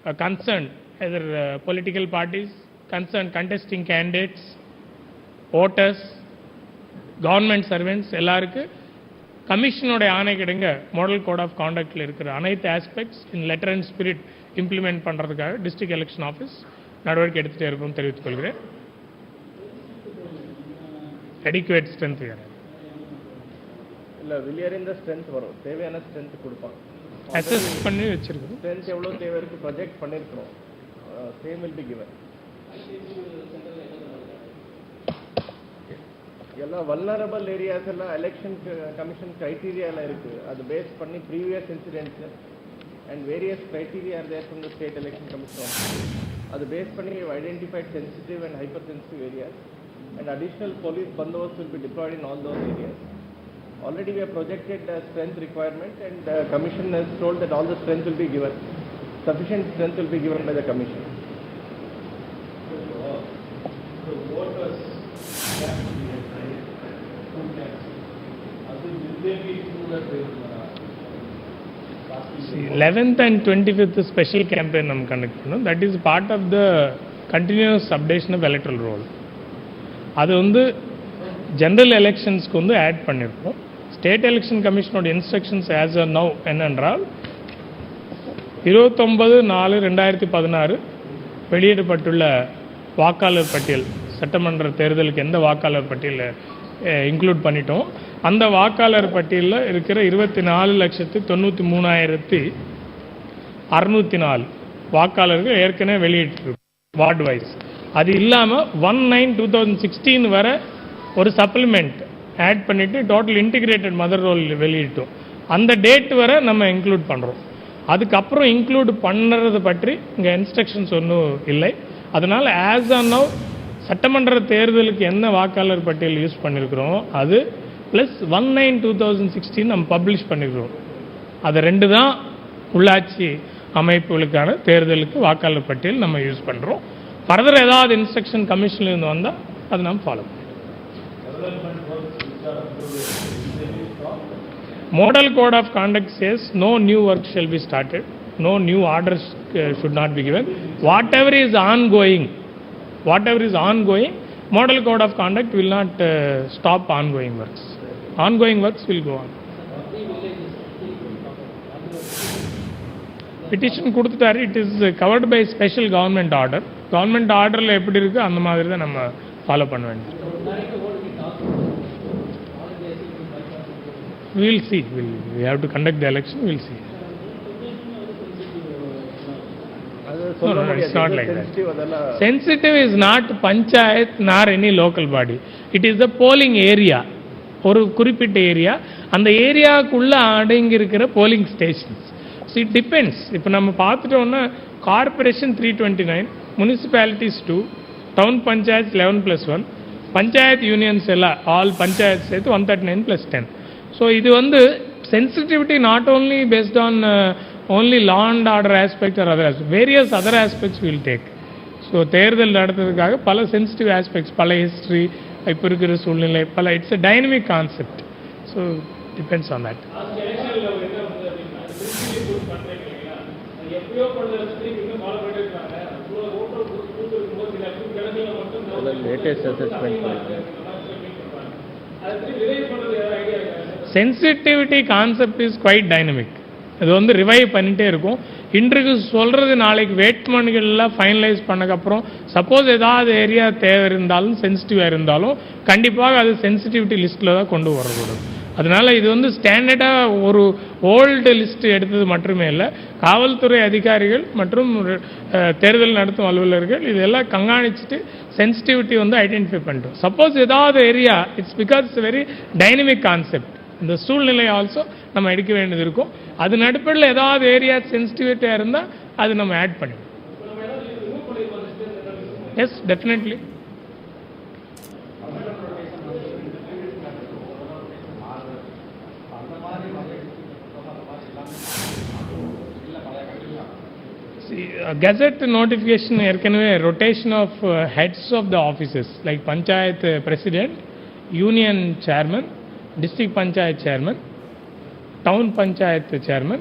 concerned, either political parties, concerned contesting candidates, voters, government servants, எல்லாருக்கு கமிஷனோட ஆணை கிடைங்க model code of கான்டக்டில் இருக்கிற அனைத்து aspects in letter and spirit implement பண்ணுறதுக்காக district election office நடவடிக்கை எடுத்துகிட்டே இருக்கும் தெரிவித்துக் கொள்கிறேன். அடிக்குவேட் ஸ்ட்ரென்த் வேறு இல்லை, வெளியேறிந்த ஸ்ட்ரென்த் வரும், தேவையான ஸ்ட்ரென்த் கொடுப்பாங்க. அசஸ் பண்ணி வச்சிருக்கோம். ஸ்ட்ரென்த் எவ்வளோ தேவை இருக்குது ப்ரொஜெக்ட் பண்ணியிருக்கிறோம். Same will be given. எல்லாம் வல்னரபிள் ஏரியாஸ் எல்லாம் எலெக்ஷன் கமிஷன் க்ரைட்டீரியாவில் இருக்குது. அது பேஸ் பண்ணி previous incidents and various criteria are there from the state election commission. அது பேஸ் பண்ணி identified sensitive and hyper sensitive areas and additional police bandobast will be deployed in all those areas. Already we have projected the strength requirement and the commission has told that all the strength will be given. Sufficient strength will be given by the commission. The voters have to be assigned full tax. Will they be through the 11th and 25th special campaign நாம் conduct பண்ணோம். That is part of the continuous updation of electoral roll. அது வந்து general எலெக்ஷன்ஸ்க்கு வந்து add பண்ணியிருக்கோம். State election கமிஷனோட instructions as are now என்னென்றால் 29/4/2016 வெளியிடப்பட்டுள்ள வாக்காளர் பட்டியல், சட்டமன்ற தேர்தலுக்கு எந்த வாக்காளர் பட்டியலை இன்க்ளூட் பண்ணிட்டோம், அந்த வாக்காளர் பட்டியலில் இருக்கிற 24,93,604 வாக்காளர்கள் ஏற்கனவே வெளியிட்டிருக்கோம் வார்டு வைஸ். அது இல்லாமல் 1/9/2016 வரை ஒரு சப்ளிமெண்ட் ஆட் பண்ணிவிட்டு டோட்டல் இன்டிகிரேட்டட் மதர் ரோல் வெளியிட்டோம். அந்த டேட் வரை நம்ம இன்க்ளூட் பண்ணுறோம். அதுக்கப்புறம் இன்க்ளூட் பண்ணுறது பற்றி இங்கே இன்ஸ்ட்ரக்ஷன்ஸ் ஒன்றும் இல்லை. அதனால் ஆஸ் ஆன் நவ் சட்டமன்ற தேர்தலுக்கு என்ன வாக்காளர் பட்டியல் யூஸ் பண்ணியிருக்கிறோம் அது ப்ளஸ் 1/9/2016 நம்ம பப்ளிஷ் பண்ணியிருக்கிறோம். அது ரெண்டு தான் உள்ளாட்சி அமைப்புகளுக்கான தேர்தலுக்கு வாக்காளர் பட்டியல் நம்ம யூஸ் பண்ணுறோம். ஃபர்தர் ஏதாவது இன்ஸ்ட்ரக்ஷன் கமிஷன்லேருந்து வந்தால் அது நம்ம ஃபாலோ பண்ணுறோம். Model Code of Conduct says no new work shall be started, no new orders should not be given. Whatever is ongoing, Model Code of Conduct will not stop ongoing works. Ongoing works will go on. Petition கொடுத்துட்டாரு. It is covered by special government order. Government orderல எப்படி இருக்கு அந்த மாதிரி தான் நம்ம follow பண்ண வேண்டியது. We will see. We have to conduct the election. We will see. No, it's not like that. Sensitive is not panchayat nor any local body. It is the polling area. ஒரு குறிப்பிட்ட area, அந்த ஏரியாவுக்குள்ள அடங்கி இருக்கிற polling stations. So it depends. இப்போ நம்ம பார்த்துட்டோம்னா corporation 329, municipalities 2, town panchayat 11+1, panchayat unions எல்லாம் ஆல் பஞ்சாயத் சேர்த்து 139+10. ஸோ இது வந்து sensitivity not only based on only law and order aspect or other aspect, various other aspects will take. So தேர்தல் நடத்துறதுக்காக பல சென்சிட்டிவ் ஆஸ்பெக்ட்ஸ், பல ஹிஸ்ட்ரி, இப்போ இருக்கிற சூழ்நிலை, பல it's a dynamic concept. So depends on that. Latest assessment sensitivity concept is quite dynamic. இது வந்து ரிவைவ் பண்ணிகிட்டே இருக்கும். இன்றைக்கு சொல்கிறது நாளைக்கு வேட்புமனுகள்லாம் ஃபைனலைஸ் பண்ணக்கப்புறம் சப்போஸ் ஏதாவது ஏரியா தேவை இருந்தாலும் சென்சிட்டிவாக இருந்தாலும் கண்டிப்பாக அது சென்சிட்டிவிட்டி லிஸ்ட்டில் தான் கொண்டு வரக்கூடாது. அதனால் இது வந்து ஸ்டாண்டர்டாக ஒரு ஓல்டு லிஸ்ட் எடுத்தது மட்டுமே இல்லை, காவல்துறை அதிகாரிகள் மற்றும் தேர்தல் நடத்தும் அலுவலர்கள் இதெல்லாம் கண்காணிச்சுட்டு சென்சிட்டிவிட்டி வந்து ஐடென்டிஃபை பண்ணிட்டோம். சப்போஸ் ஏதாவது area it's because it's very dynamic concept, இந்த சூழ்நிலை ஆல்சோ நம்ம எடுக்க வேண்டியது இருக்கும். அது நடுப்படில் ஏதாவது ஏரியா சென்சிட்டிவிட்டியாக இருந்தால் அது நம்ம ஆட் பண்ணிடுவோம். Yes, definitely. Gazette notification ஏற்கனவே rotation of heads of the offices like panchayat president, union chairman, district panchayat chairman, town panchayat chairman,